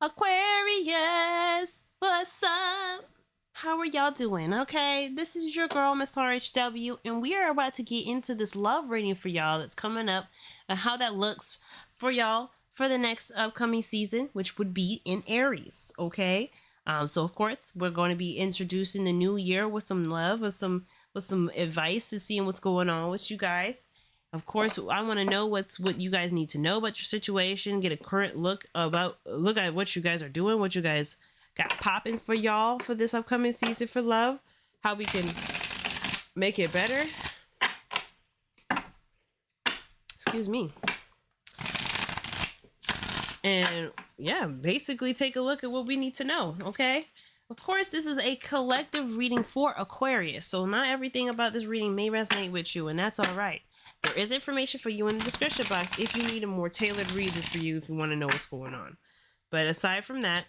Aquarius, what's up? How are y'all doing? Okay, this is your girl, Miss RHW, and we are about to get into this love reading for y'all that's coming up and how that looks for y'all for the next upcoming season, which would be in Aries. Okay, so of course we're going to be introducing the new year with some love, with some advice and seeing what's going on with you guys. Of course, I want to know what you guys need to know about your situation, get a current look at what you guys are doing, what you guys got popping for y'all for this upcoming season for love, how we can make it better. Excuse me. And yeah, basically take a look at what we need to know, okay? Of course, this is a collective reading for Aquarius, so not everything about this reading may resonate with you, and that's all right. There is information for you in the description box if you need a more tailored reading for you if you want to know what's going on. But aside from that,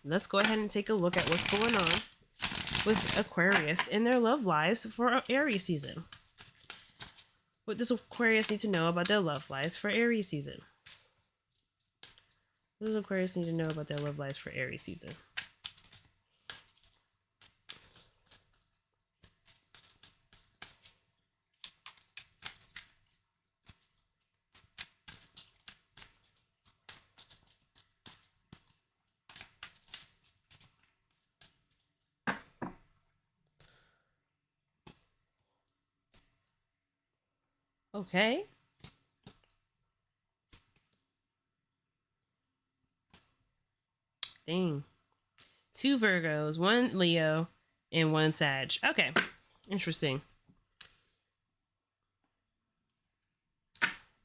let's go ahead and take a look at what's going on with Aquarius and their love lives for Aries season. What does Aquarius need to know about their love lives for Aries season? What does Aquarius need to know about their love lives for Aries season? Okay. Dang. 2 Virgos, 1 Leo, and 1 Sag. Okay. Interesting.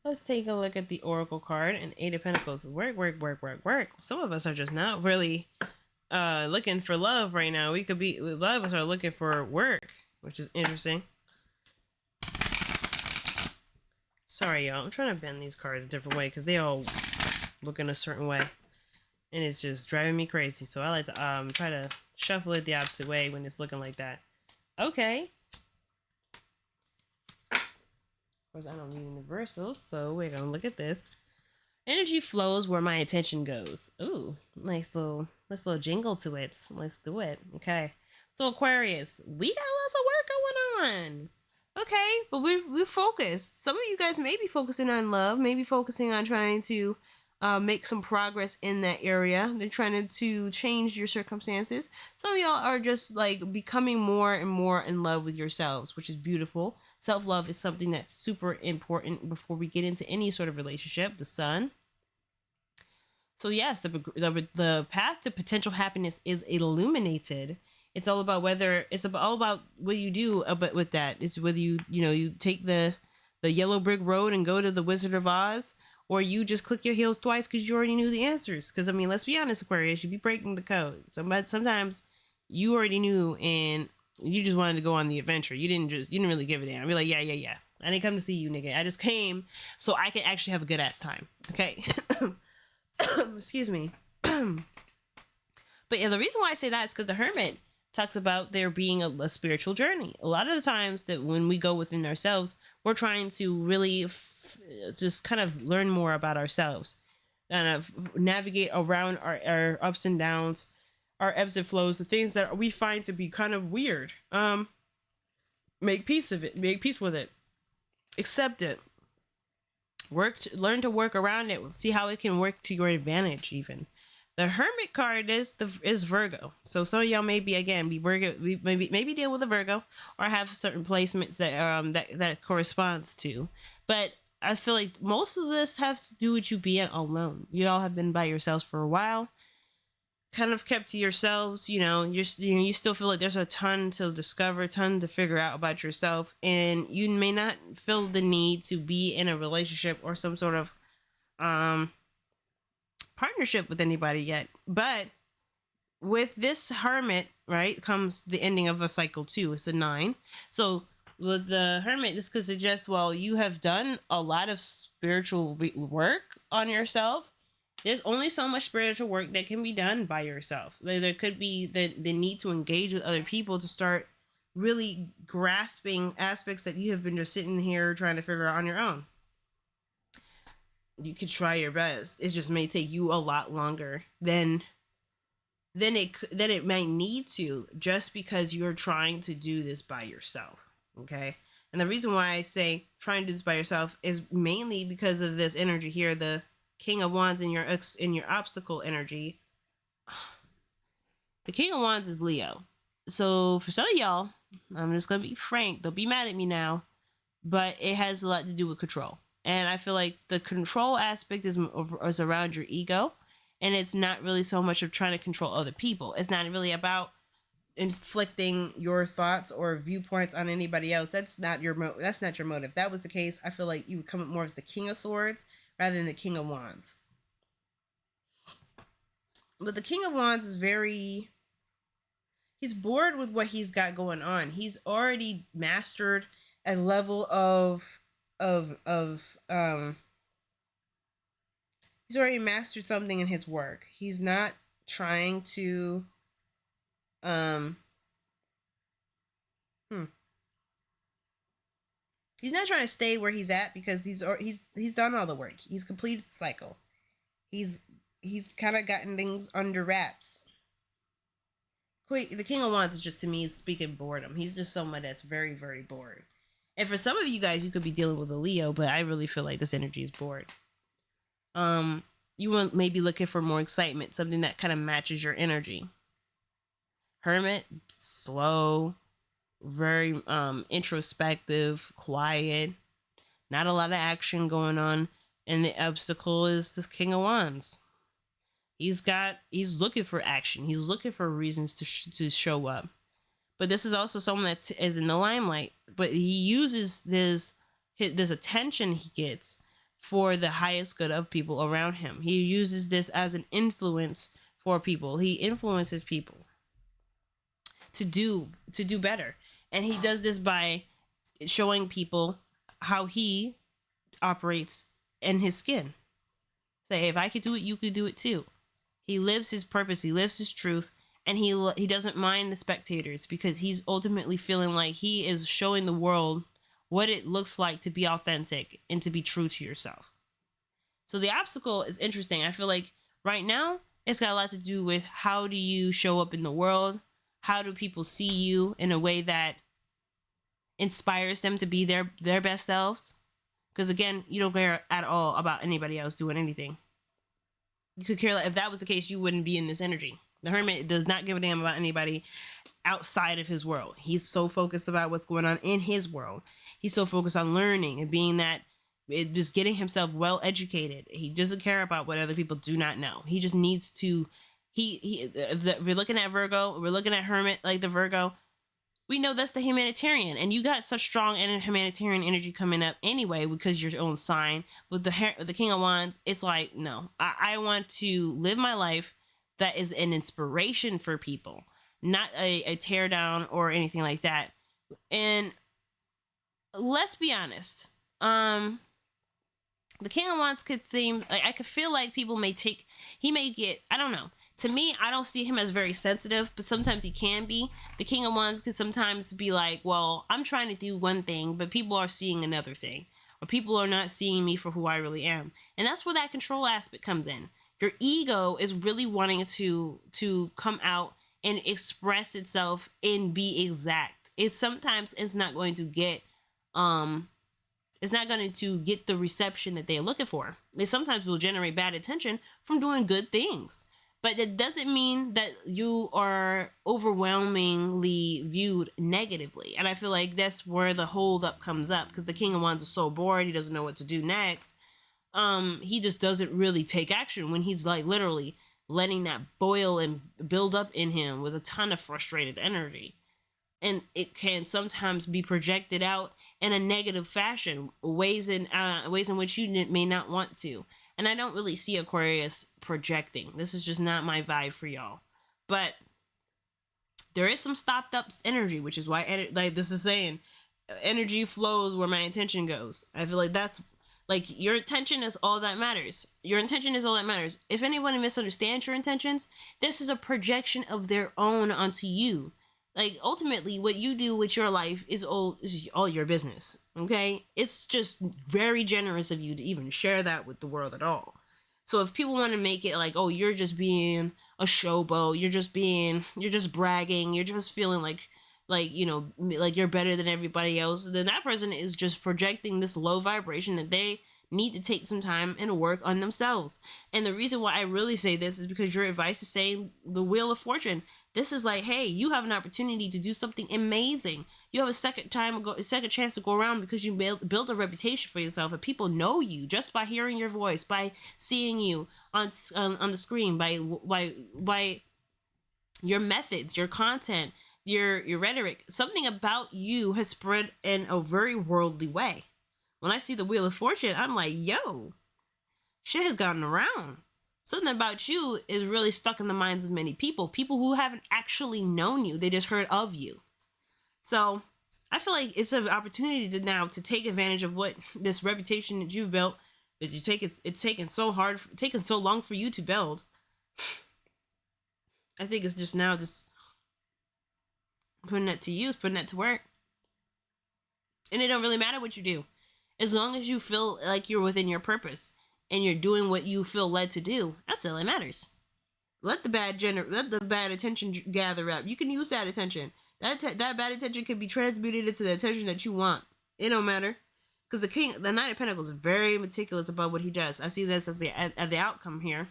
Let's take a look at the Oracle card and 8 of Pentacles. Work. Some of us are just not really looking for love right now. A lot of us are looking for work, which is interesting. Sorry, y'all. I'm trying to bend these cards a different way because they all look in a certain way. And it's just driving me crazy. So I like to try to shuffle it the opposite way when it's looking like that. Okay. Of course, I don't need universals, so we're going to look at this. Energy flows where my attention goes. Ooh, nice little jingle to it. Let's do it. Okay. So Aquarius, we got lots of work going on. Okay, but we've focused. Some of you guys may be focusing on love, maybe focusing on trying to make some progress in that area. They're trying to change your circumstances. Some of y'all are just like becoming more and more in love with yourselves, which is beautiful. Self-love is something that's super important before we get into any sort of relationship. The sun. So yes, the path to potential happiness is illuminated. It's all about all about what you do with that. It's whether you take the yellow brick road and go to the Wizard of Oz, or you just click your heels twice because you already knew the answers. Because I mean, let's be honest, Aquarius, you be breaking the code. Sometimes you already knew and you just wanted to go on the adventure. You didn't really give a damn. Be like, yeah. I didn't come to see you, nigga. I just came so I can actually have a good ass time. Okay. Excuse me. But yeah, the reason why I say that is because the Hermit talks about there being a spiritual journey. A lot of the times that when we go within ourselves, we're trying to really just kind of learn more about ourselves, kind of navigate around our ups and downs, our ebbs and flows, the things that we find to be kind of weird. Make peace with it, accept it, learn to work around it, see how it can work to your advantage. Even the Hermit card is Virgo, so some of y'all maybe be Virgo, maybe deal with a Virgo or have certain placements that corresponds to. But I feel like most of this has to do with you being alone. You all have been by yourselves for a while, kind of kept to yourselves. You still feel like there's a ton to discover, ton to figure out about yourself, and you may not feel the need to be in a relationship or some sort of partnership with anybody yet. But with this Hermit, right, comes the ending of a cycle too. It's a 9. So with the Hermit, this could suggest, well, you have done a lot of spiritual work on yourself. There's only so much spiritual work that can be done by yourself. There could be the need to engage with other people to start really grasping aspects that you have been just sitting here trying to figure out on your own. You could try your best. It just may take you a lot longer than it might need to, just because you're trying to do this by yourself. Okay. And the reason why I say trying to do this by yourself is mainly because of this energy here, the King of Wands in your obstacle energy. The King of Wands is Leo. So for some of y'all, I'm just gonna be frank, don't be mad at me now, but it has a lot to do with control. And I feel like the control aspect is around your ego, and it's not really so much of trying to control other people. It's not really about inflicting your thoughts or viewpoints on anybody else. That's not your motive. If that was the case, I feel like you would come up more as the King of Swords rather than the King of Wands. But the King of Wands is he's bored with what he's got going on. He's already mastered a level he's already mastered something in his work. He's not trying to he's not trying to stay where he's at, because he's done all the work. He's completed the cycle. He's kind of gotten things under wraps. The King of Wands is just, to me, speaking boredom. He's just someone that's very, very bored. And for some of you guys, you could be dealing with a Leo, but I really feel like this energy is bored. You want maybe looking for more excitement, something that kind of matches your energy. Hermit, slow, very introspective, quiet, not a lot of action going on. And the obstacle is this King of Wands. He's looking for action. He's looking for reasons to show up. But this is also someone that is in the limelight. But he uses this attention he gets for the highest good of people around him. He uses this as an influence for people. He influences people to do better. And he does this by showing people how he operates in his skin. Say, if I could do it, you could do it too. He lives his purpose. He lives his truth. And he doesn't mind the spectators, because he's ultimately feeling like he is showing the world what it looks like to be authentic and to be true to yourself. So the obstacle is interesting. I feel like right now it's got a lot to do with how do you show up in the world? How do people see you in a way that inspires them to be their best selves? Because again, you don't care at all about anybody else doing anything. You could care, if that was the case, you wouldn't be in this energy. The Hermit does not give a damn about anybody outside of his world. He's so focused about what's going on in his world. He's so focused on learning and being just getting himself well educated. He doesn't care about what other people do not know. He just needs to. We're looking at Virgo. We're looking at Hermit, like the Virgo. We know that's the humanitarian, and you got such strong humanitarian energy coming up anyway, because your own sign. With the King of Wands, it's like, no, I want to live my life that is an inspiration for people, not a tear down or anything like that. And let's be honest, the King of Wands could seem like, I could feel like people he may get, I don't know. To me, I don't see him as very sensitive, but sometimes he can be. The King of Wands could sometimes be like, well, I'm trying to do one thing, but people are seeing another thing, or people are not seeing me for who I really am. And that's where that control aspect comes in. Your ego is really wanting to come out and express itself and be exact. Sometimes it's not going to get the reception that they're looking for. They sometimes will generate bad attention from doing good things. But that doesn't mean that you are overwhelmingly viewed negatively. And I feel like that's where the holdup comes up, because the King of Wands is so bored, he doesn't know what to do next. He just doesn't really take action when he's like literally letting that boil and build up in him with a ton of frustrated energy. And it can sometimes be projected out in a negative fashion, ways in which you may not want to. And I don't really see Aquarius projecting. This is just not my vibe for y'all. But there is some stopped up energy, which is why, like this is saying, energy flows where my intention goes. I feel like that's, like, your intention is all that matters. Your intention is all that matters. If anyone misunderstands your intentions, this is a projection of their own onto you. Like, ultimately, what you do with your life is all your business. Okay, it's just very generous of you to even share that with the world at all. So if people want to make it like, oh, you're just being a showboat, you're just bragging, you're just feeling like like you're better than everybody else, then that person is just projecting this low vibration that they need to take some time and work on themselves. And the reason why I really say this is because your advice is saying the Wheel of Fortune. This is like, hey, you have an opportunity to do something amazing. You have a second chance to go around because you built a reputation for yourself, and people know you just by hearing your voice, by seeing you on the screen, by your methods, your content, your rhetoric. Something about you has spread in a very worldly way. When I see the Wheel of Fortune, I'm like, yo, shit has gotten around. Something about you is really stuck in the minds of many people who haven't actually known you. They just heard of you. So I feel like it's an opportunity to now to take advantage of what this reputation that you've built, that it's taken so long for you to build. I think it's just now just putting that to use, putting that to work. And it don't really matter what you do. As long as you feel like you're within your purpose and you're doing what you feel led to do, that's all that matters. Let the bad attention gather up. You can use that attention. That bad attention can be transmuted into the attention that you want. It don't matter, because the Knight of Pentacles is very meticulous about what he does. I see this as the outcome here.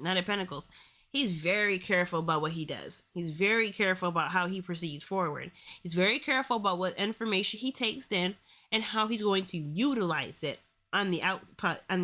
Knight of Pentacles. He's very careful about what he does. He's very careful about how he proceeds forward. He's very careful about what information he takes in and how he's going to utilize it on the output. I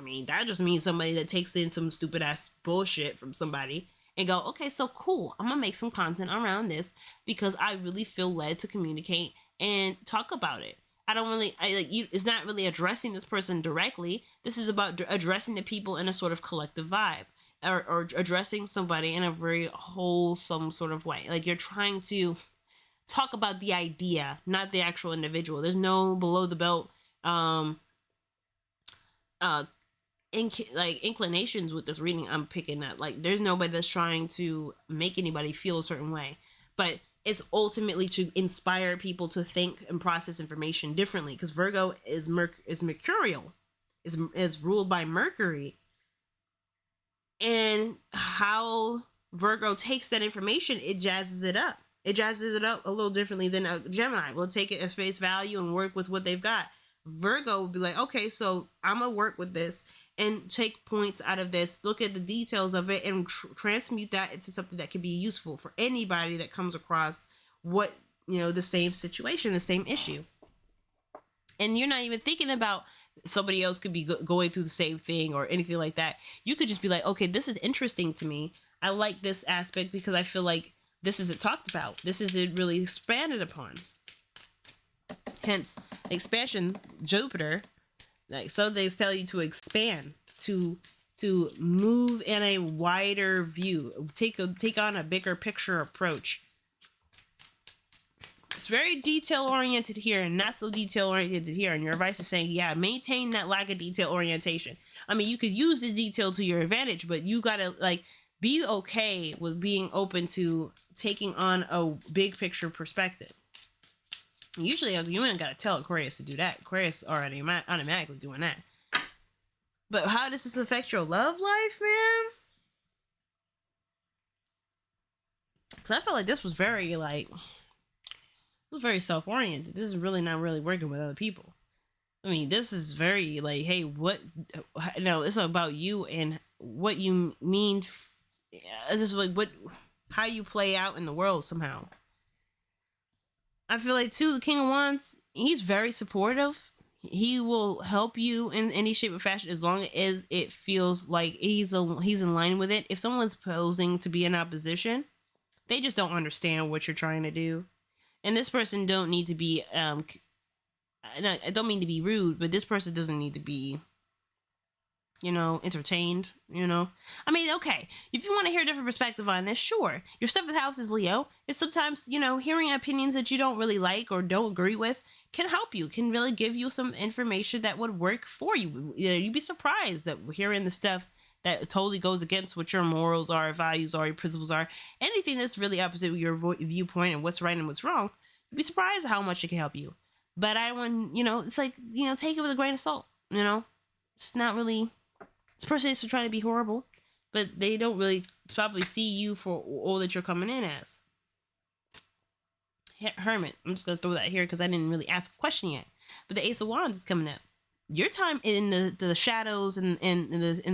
mean, that just means somebody that takes in some stupid ass bullshit from somebody and go, okay, so cool, I'm gonna make some content around this because I really feel led to communicate and talk about it. It's not really addressing this person directly. This is about addressing the people in a sort of collective vibe, or addressing somebody in a very wholesome sort of way. Like, you're trying to talk about the idea, not the actual individual. There's no below the belt inclinations with this reading I'm picking up. Like, there's nobody that's trying to make anybody feel a certain way, but it's ultimately to inspire people to think and process information differently, because Virgo is mercurial, is ruled by Mercury, and how Virgo takes that information, it jazzes it up. It jazzes it up a little differently than a Gemini will take it as face value and work with what they've got. Virgo will be like, okay, so I'm gonna work with this and take points out of this, look at the details of it, and transmute that into something that can be useful for anybody that comes across the same situation, the same issue. And you're not even thinking about somebody else could be going through the same thing or anything like that. You could just be like, okay, this is interesting to me. I like this aspect because I feel like this isn't talked about. This isn't really expanded upon. Hence, expansion, Jupiter. Like, so they tell you to expand, to move in a wider view, take on a bigger picture approach. It's very detail oriented here and not so detail oriented here. And your advice is saying, yeah, maintain that lack of detail orientation. I mean, you could use the detail to your advantage, but you gotta be okay with being open to taking on a big picture perspective. Usually, you ain't gotta tell Aquarius to do that. Aquarius already automatically doing that. But how does this affect your love life, man? Because I felt like this was very self-oriented. This is really not really working with other people. I mean, this is very hey, it's about you and what you mean. This is how you play out in the world somehow. I feel like too, the King of Wands, he's very supportive. He will help you in any shape or fashion as long as it feels like he's in line with it. If someone's posing to be in opposition, they just don't understand what you're trying to do. And this person don't need to be, I don't mean to be rude, but this person doesn't need to be, entertained, I mean, okay, if you want to hear a different perspective on this, sure. Your 7th house is Leo. It's sometimes, hearing opinions that you don't really like or don't agree with can help you, can really give you some information that would work for you. You'd be surprised that hearing the stuff that totally goes against what your morals are, values are, your principles are, anything that's really opposite of your viewpoint and what's right and what's wrong, you'd be surprised how much it can help you. But I want, it's like, take it with a grain of salt, It's not really, this person is trying to be horrible, but they don't really probably see you for all that you're coming in as. Hermit. I'm just going to throw that here because I didn't really ask a question yet. But the Ace of Wands is coming up. Your time in the shadows and in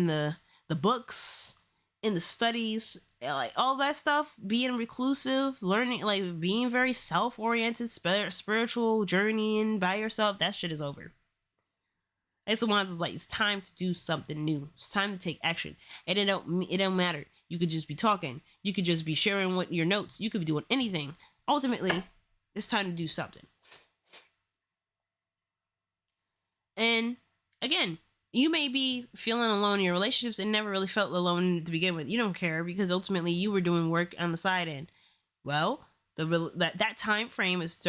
the books, in the studies, like all that stuff, being reclusive, learning, like being very self-oriented, spiritual, journeying by yourself, that shit is over. Ace of Wands is like, it's time to do something new. It's time to take action. And it don't matter. You could just be talking. You could just be sharing what your notes. You could be doing anything. Ultimately, it's time to do something. And again, you may be feeling alone in your relationships and never really felt alone to begin with. You don't care because ultimately you were doing work on the side end. Well, that time frame is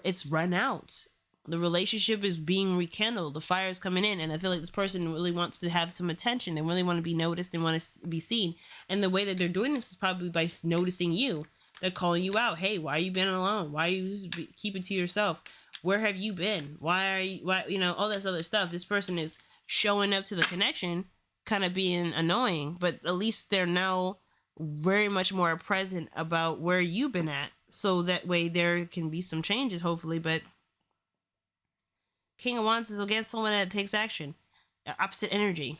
it's run out. The relationship is being rekindled. The fire is coming in, and I feel like this person really wants to have some attention. They really want to be noticed. They want to be seen. And the way that they're doing this is probably by noticing you. They're calling you out. Hey, why are you been alone? Why are you just keeping to yourself? Where have you been? Why, all this other stuff. This person is showing up to the connection, kind of being annoying, but at least they're now very much more present about where you've been at. So that way there can be some changes, hopefully, but King of Wands is against someone that takes action. Opposite energy.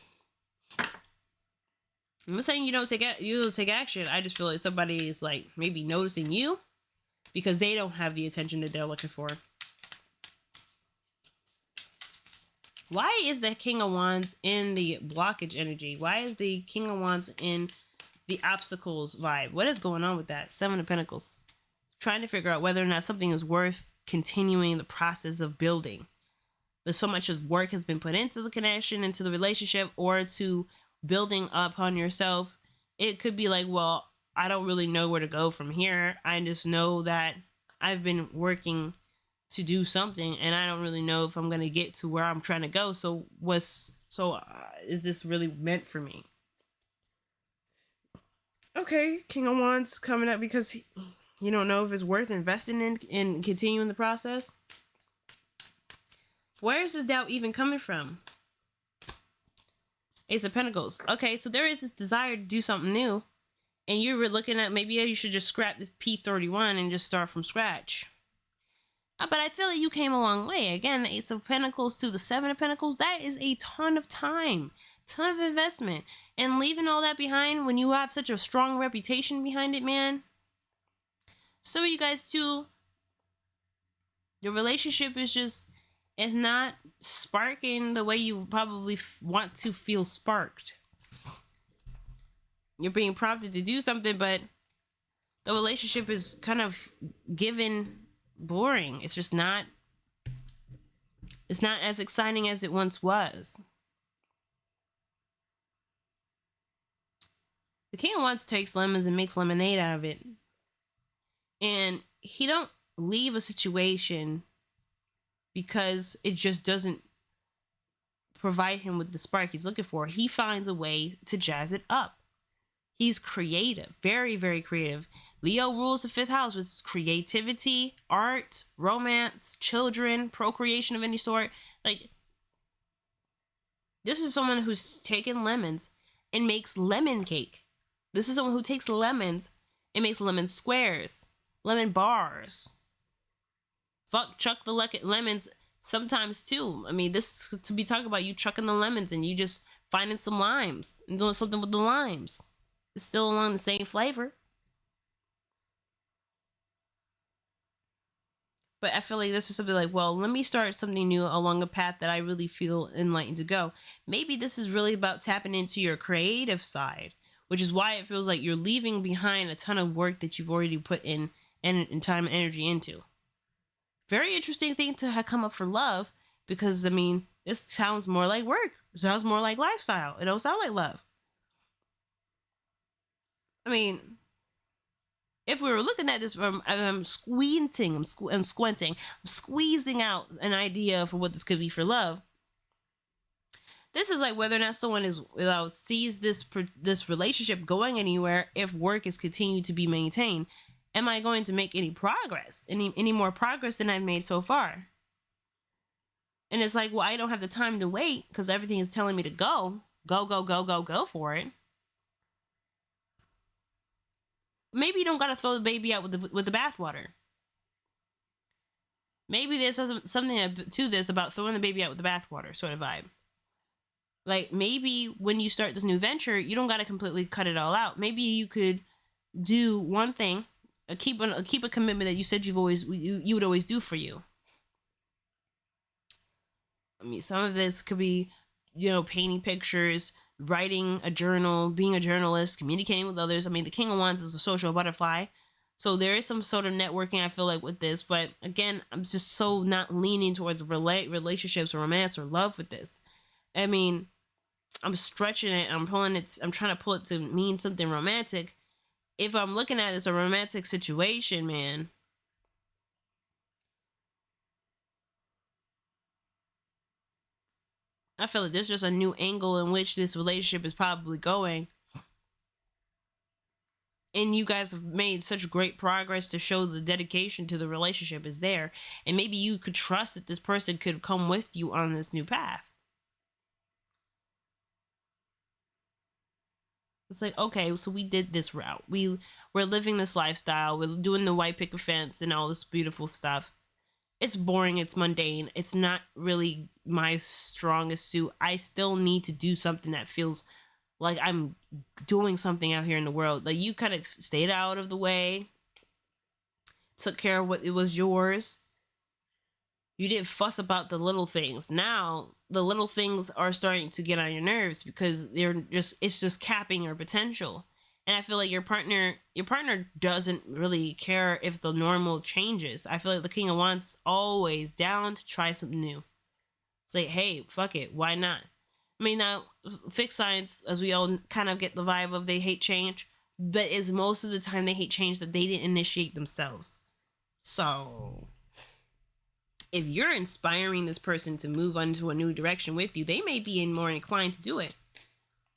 I'm not saying you don't take action. I just feel like somebody is like maybe noticing you because they don't have the attention that they're looking for. Why is the King of Wands in the blockage energy? Why is the King of Wands in the obstacles vibe? What is going on with that? Seven of Pentacles. Trying to figure out whether or not something is worth continuing the process of building. There's so much of work has been put into the connection, into the relationship, or to building upon yourself. It could be like, well, I don't really know where to go from here. I just know that I've been working to do something and I don't really know if I'm going to get to where I'm trying to go. So is this really meant for me? Okay, King of Wands coming up because you don't know if it's worth investing in continuing the process. Where is this doubt even coming from? Ace of Pentacles. Okay, so there is this desire to do something new. And you're looking at maybe you should just scrap the P31 and just start from scratch. But I feel like you came a long way. Again, the Ace of Pentacles to the Seven of Pentacles. That is a ton of time. Ton of investment. And leaving all that behind when you have such a strong reputation behind it, man. Some of you guys too, your relationship is not sparking the way you probably want to feel sparked. You're being prompted to do something, but the relationship is kind of given boring. It's just not as exciting as it once was. The King of Wands takes lemons and makes lemonade out of it. And he don't leave a situation because it just doesn't provide him with the spark he's looking for. He finds a way to jazz it up. He's creative, very, very creative. Leo rules the 5th house with creativity, art, romance, children, procreation of any sort. Like, this is someone who's taken lemons and makes lemon cake. This is someone who takes lemons and makes lemon squares, lemon bars. Chuck the lemons sometimes too. I mean, this is to be talking about you chucking the lemons and you just finding some limes and doing something with the limes. It's still along the same flavor. But I feel like this is something like, well, let me start something new along a path that I really feel enlightened to go. Maybe this is really about tapping into your creative side, which is why it feels like you're leaving behind a ton of work that you've already put in time and energy into. Very interesting thing to have come up for love because, I mean, this sounds more like work. It sounds more like lifestyle. It don't sound like love. I mean, if we were looking at this from, I'm squinting, I'm squinting, I'm squeezing out an idea for what this could be for love, This is like whether or not someone is sees this relationship going anywhere if work is continued to be maintained. Am I going to make any progress? Any more progress than I've made so far? And it's like, well, I don't have the time to wait because everything is telling me to go for it. Maybe you don't gotta throw the baby out with the bathwater. Maybe there's something to this about throwing the baby out with the bathwater sort of vibe. Like, maybe when you start this new venture, you don't gotta completely cut it all out. Maybe you could do one thing, keep a commitment that you said you would always do for you. I mean, some of this could be, painting pictures, writing a journal, being a journalist, communicating with others. I mean, the King of Wands is a social butterfly. So there is some sort of networking, I feel like, with this. But again, I'm just so not leaning towards relationships or romance or love with this. I mean, I'm stretching it. I'm trying to pull it to mean something romantic. If I'm looking at it as a romantic situation, man, I feel like there's just a new angle in which this relationship is probably going. And you guys have made such great progress to show the dedication to the relationship is there. And maybe you could trust that this person could come with you on this new path. It's like, okay, so we did this route. We're living this lifestyle. We're doing the white picket fence and all this beautiful stuff. It's boring. It's mundane. It's not really my strongest suit. I still need to do something that feels like I'm doing something out here in the world. Like, you kind of stayed out of the way, took care of what it was yours. You didn't fuss about the little things. Now the little things are starting to get on your nerves because it's just capping your potential. And I feel like your partner doesn't really care if the normal changes. I feel like the King of Wands is always down to try something new. It's like, hey, fuck it, why not? I mean, now, fixed signs, as we all kind of get the vibe of, they hate change, but it's most of the time they hate change that they didn't initiate themselves. So, if you're inspiring this person to move on to a new direction with you, they may be more inclined to do it.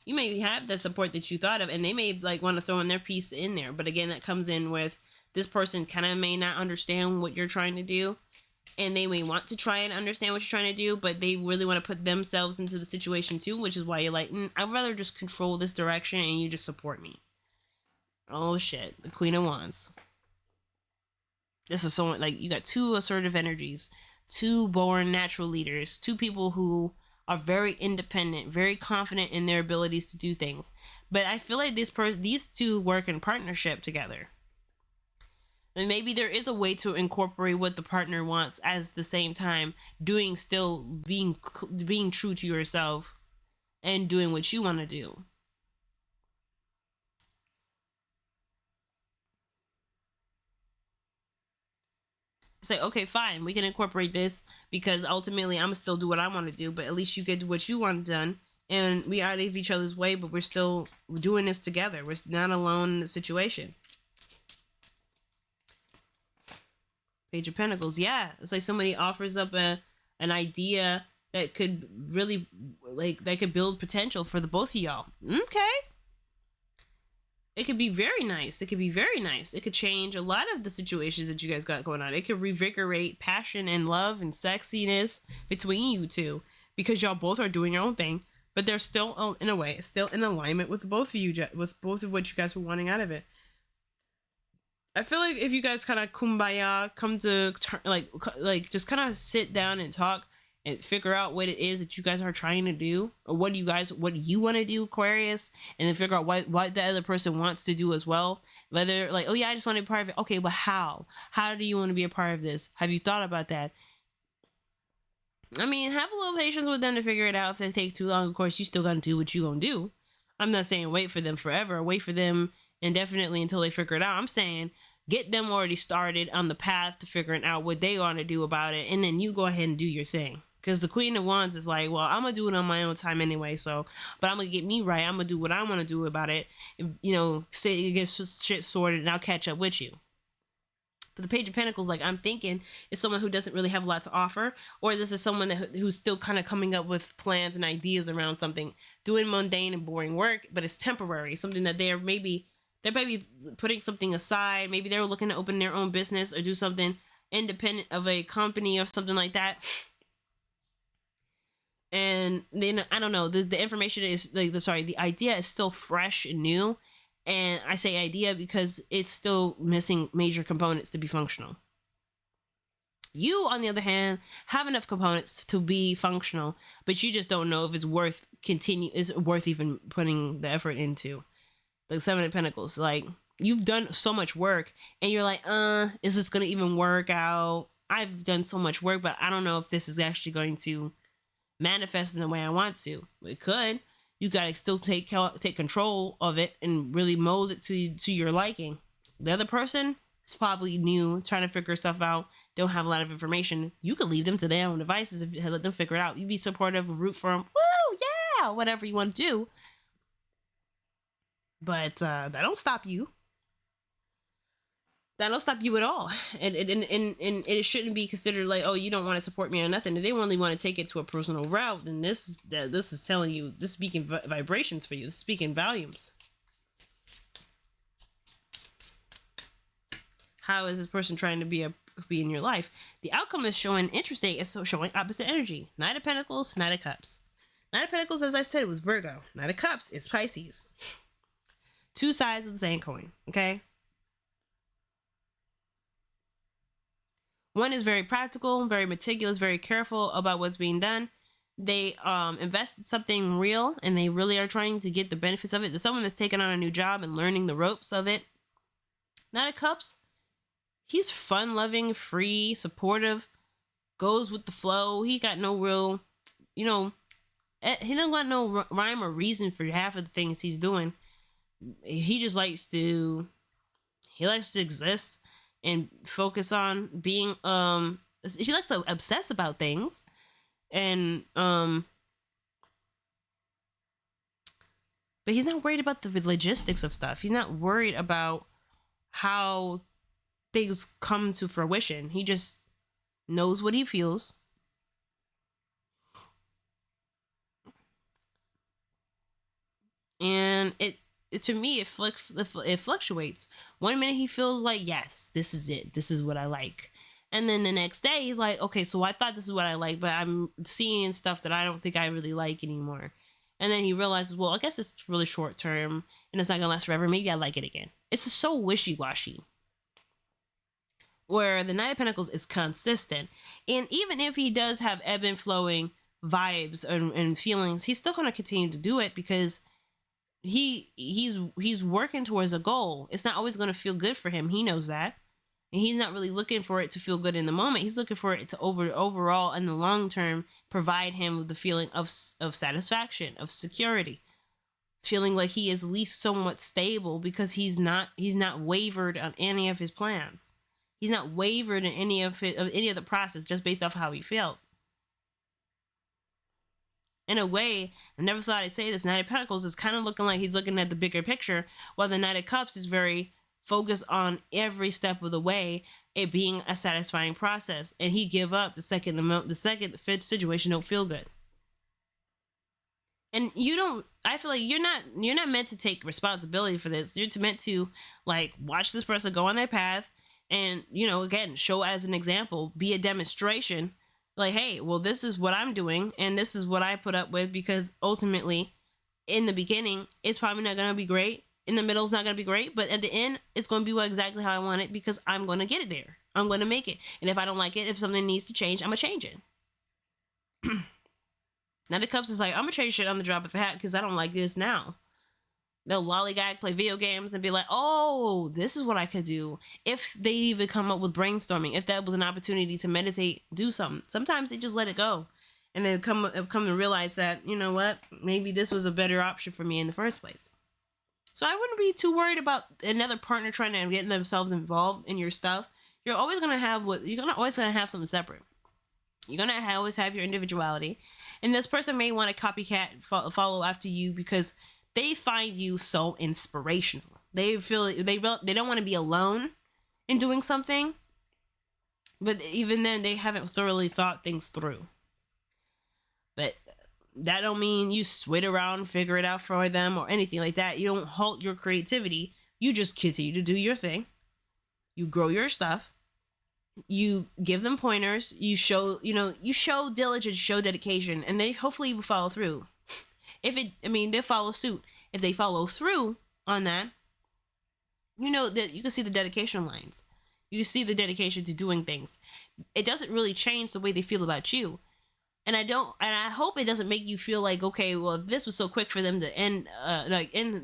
You may have that support that you thought of, and they may want to throw in their piece in there. But again, that comes in with this person kind of may not understand what you're trying to do, and they may want to try and understand what you're trying to do, but they really want to put themselves into the situation too, which is why you're like, I'd rather just control this direction and you just support me. Oh shit, the Queen of Wands. This is someone, like, you got two assertive energies, two born natural leaders, two people who are very independent, very confident in their abilities to do things. But I feel like these two work in partnership together. And maybe there is a way to incorporate what the partner wants at the same time being true to yourself and doing what you want to do. Say, okay, fine, we can incorporate this because ultimately I'm still do what I want to do, but at least you get to do what you want done, and we out of each other's way, but we're doing this together. We're not alone in the situation. Page of Pentacles, yeah, it's like somebody offers up an idea that could really, that could build potential for the both of y'all. Okay. It could be very nice. It could change a lot of the situations that you guys got going on. It could revigorate passion and love and sexiness between you two because y'all both are doing your own thing, but they're still, in a way, still in alignment with both of you, with both of what you guys are wanting out of it. I feel like if you guys kind of kumbaya, come to, just kind of sit down and talk and figure out what it is that you guys are trying to do, or what you want to do, Aquarius, and then figure out what the other person wants to do as well. Whether oh yeah, I just want to be part of it. Okay, but how do you want to be a part of this? Have you thought about that? I mean, have a little patience with them to figure it out. If they take too long, of course, you still gotta do what you gonna do. I'm not saying wait for them forever, wait for them indefinitely until they figure it out. I'm saying get them already started on the path to figuring out what they want to do about it, and then you go ahead and do your thing. Because the Queen of Wands is like, well, I'm going to do it on my own time anyway, but I'm going to get me right. I'm going to do what I want to do about it. Get shit sorted, and I'll catch up with you. the Page of Pentacles, like I'm thinking, is someone who doesn't really have a lot to offer, or this is someone who's still kind of coming up with plans and ideas around something, doing mundane and boring work, but it's temporary, something that they're maybe putting something aside. Maybe they're looking to open their own business or do something independent of a company or something like that. And then I don't know, the information is like the idea is still fresh and new. And I say idea because it's still missing major components to be functional. You, on the other hand, have enough components to be functional, but you just don't know if it's worth even putting the effort into. The Seven of Pentacles, like you've done so much work and you're like, is this going to even work out? I've done so much work, but I don't know if this is actually going to manifest in the way I want to. It could. You gotta still take control of it and really mold it to your liking. The other person is probably new, trying to figure stuff out, don't have a lot of information. You could leave them to their own devices if you let them figure it out. You'd be supportive, root for them, woo, yeah, whatever you want to do. But that don't stop you. That don't stop you at all. And it shouldn't be considered like, oh, you don't want to support me or nothing. If they only want to take it to a personal route, then this is telling you, this is speaking vibrations for you. This is speaking volumes. How is this person trying to be in your life? The outcome is showing interesting. It's showing opposite energy. Knight of Pentacles, Knight of Cups. Knight of Pentacles, as I said, was Virgo. Knight of Cups is Pisces. Two sides of the same coin, okay? One is very practical, very meticulous, very careful about what's being done. They invested something real and they really are trying to get the benefits of it. There's someone that's taking on a new job and learning the ropes of it. Knight of Cups, he's fun-loving, free, supportive, goes with the flow. He got no real, he doesn't got no rhyme or reason for half of the things he's doing. He just likes to exist and focus on being, she likes to obsess about things. And, but he's not worried about the logistics of stuff. He's not worried about how things come to fruition. He just knows what he feels. And to me, it fluctuates. One minute he feels like, yes, this is it. This is what I like. And then the next day he's like, okay, so I thought this is what I like, but I'm seeing stuff that I don't think I really like anymore. And then he realizes, well, I guess it's really short term and it's not gonna last forever. Maybe I like it again. It's just so wishy-washy. Where the Knight of Pentacles is consistent. And even if he does have ebb and flowing vibes and feelings, he's still gonna continue to do it because he's working towards a goal. It's not always going to feel good for him. He knows that. And he's not really looking for it to feel good in the moment. He's looking for it to overall in the long term provide him with the feeling of satisfaction, of security, feeling like he is at least somewhat stable because he's not wavered on any of his plans. He's not wavered in any of the process just based off how he felt. In a way, I never thought I'd say this, Knight of Pentacles is kind of looking like he's looking at the bigger picture, while the Knight of Cups is very focused on every step of the way, it being a satisfying process. And he give up the second the fifth situation don't feel good. And I feel like you're not meant to take responsibility for this. You're meant to like watch this person go on their path and, again, show as an example, be a demonstration. Like, hey, well, this is what I'm doing and this is what I put up with, because ultimately in the beginning, it's probably not going to be great. In the middle, it's not going to be great. But at the end, it's going to be exactly how I want it because I'm going to get it there. I'm going to make it. And if I don't like it, if something needs to change, I'm going to change it. Now the Cups is like, I'm going to change shit on the drop of a hat because I don't like this now. They'll lollygag, play video games, and be like, oh, this is what I could do. If they even come up with brainstorming, if that was an opportunity to meditate, do something. Sometimes they just let it go. And then come to realize that, you know what, maybe this was a better option for me in the first place. So I wouldn't be too worried about another partner trying to get themselves involved in your stuff. You're always going to have something separate. You're going to always have your individuality. And this person may want to copycat, follow after you because they find you so inspirational. They feel they don't want to be alone in doing something. But even then, they haven't thoroughly thought things through. But that don't mean you swit around, figure it out for them or anything like that. You don't halt your creativity. You just continue to do your thing. You grow your stuff. You give them pointers. You show, you show diligence, show dedication, and they hopefully will follow through. They'll follow suit. If they follow through on that, that you can see the dedication lines. You see the dedication to doing things. It doesn't really change the way they feel about you. And I hope it doesn't make you feel like, okay, well, if this was so quick for them to end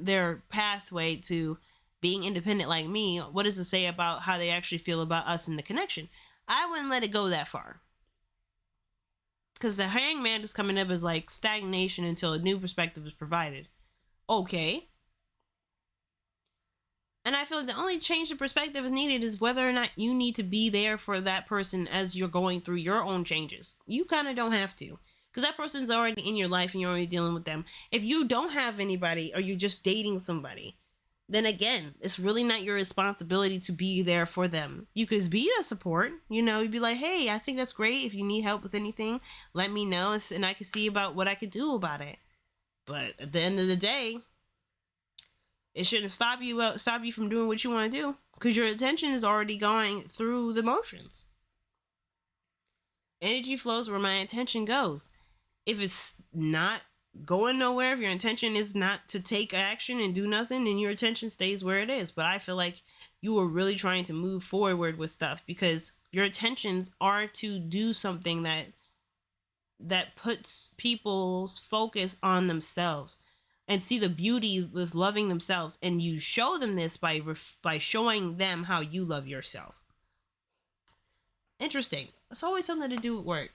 their pathway to being independent like me, what does it say about how they actually feel about us and the connection? I wouldn't let it go that far. Because the hangman is coming up as like stagnation until a new perspective is provided. Okay. And I feel like the only change in perspective is needed is whether or not you need to be there for that person as you're going through your own changes. You kind of don't have to. Because that person's already in your life and you're already dealing with them. If you don't have anybody or you're just dating somebody, then again, it's really not your responsibility to be there for them. You could be a support. You'd be like, hey, I think that's great. If you need help with anything, let me know and I can see about what I could do about it. But at the end of the day, it shouldn't stop you from doing what you want to do, because your attention is already going through the motions. Energy flows where my attention goes. If it's not going nowhere, if your intention is not to take action and do nothing, then your attention stays where it is. But I feel like you are really trying to move forward with stuff, because your intentions are to do something that puts people's focus on themselves and see the beauty with loving themselves. And you show them this by showing them how you love yourself. Interesting. It's always something to do with work.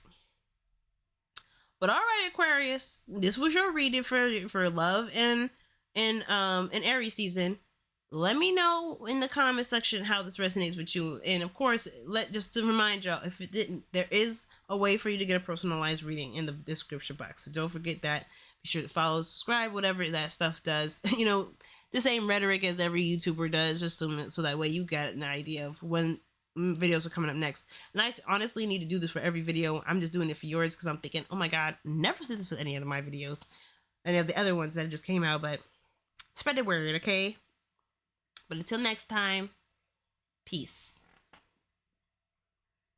But all right, Aquarius, this was your reading for love and Aries season. Let me know in the comment section how this resonates with you. And of course, just to remind y'all, if it didn't, there is a way for you to get a personalized reading in the description box. So don't forget that. Be sure to follow, subscribe, whatever that stuff does. The same rhetoric as every YouTuber does, just so that way you get an idea of when videos are coming up next. And I honestly need to do this for every video. I'm just doing it for yours because I'm thinking, oh my god, never did this with any of my videos, any of the other ones that just came out. But spread the word, okay? But until next time, peace.